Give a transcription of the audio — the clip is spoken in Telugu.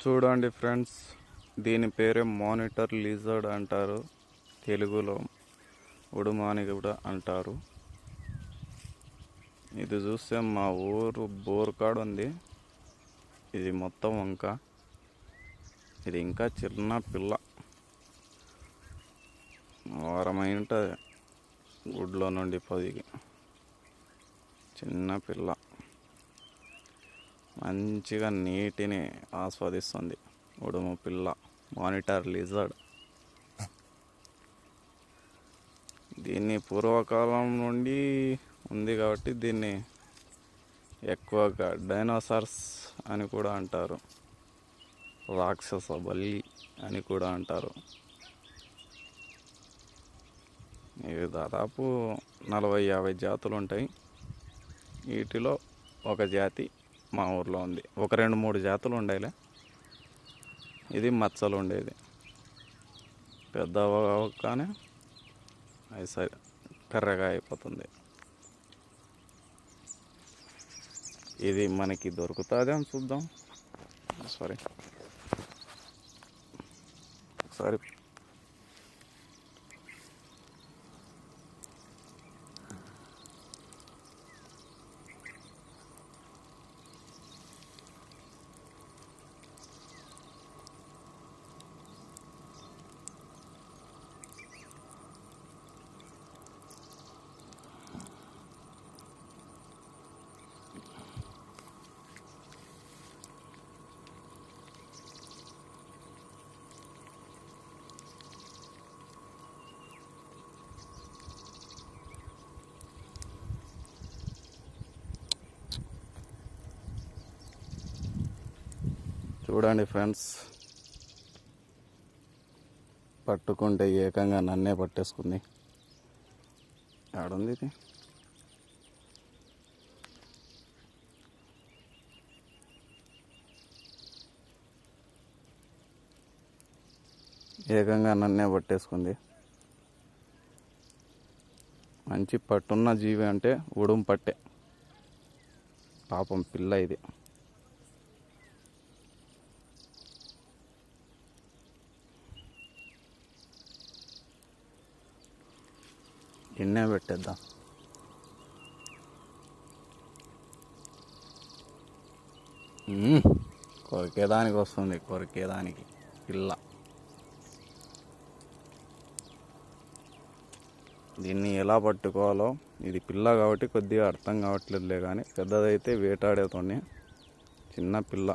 చూడండి ఫ్రెండ్స్, దీని పేరే మానిటర్ లిజర్డ్ అంటారు. తెలుగులో ఉడుమాని కూడా అంటారు. ఇది చూస్తే మా ఊరు బోర్కాడు ఉంది. ఇది మొత్తం వంక. ఇది ఇంకా చిన్న పిల్ల, వారమై ఉంటుంది గుడ్లో నుండి పొదిగి. చిన్న పిల్ల మంచిగా నీటిని ఆస్వాదిస్తుంది. ఉడుము పిల్ల మానిటర్ లిజర్డ్. దీన్ని పూర్వకాలం నుండి ఉంది కాబట్టి దీన్ని ఎక్కువగా డైనోసార్స్ అని కూడా అంటారు. రాక్షస బల్లి అని కూడా అంటారు. ఇవి దాదాపు 40-50 జాతులు ఉంటాయి. వీటిలో ఒక జాతి మా ఊర్లో ఉంది. ఒక 2-3 జాతులు ఉండేలే. ఇది మచ్చలు ఉండేది. పెద్ద కానీ అది సరే కర్రగా అయిపోతుంది. ఇది మనకి దొరుకుతుంది అని చూద్దాం. ఒకసారి చూడండి ఫ్రెండ్స్, పట్టుకుంటే ఏకంగా నన్నే పట్టేసుకుంది. ఆడుంది ఇది. ఏకంగా నన్నే పట్టేసుకుంది. మంచి పట్టున్న జీవి అంటే ఉడుం పట్టే. పాపం పిల్ల ఇది. ఇన్నే పెట్టేద్దాం. కొరికేదానికి వస్తుంది, కొరికేదానికి పిల్ల. దీన్ని ఎలా పట్టుకోవాలో, ఇది పిల్ల కాబట్టి కొద్దిగా అర్థం కావట్లేదులే, కానీ పెద్దదైతే వేటాడేతోనే. చిన్న పిల్ల.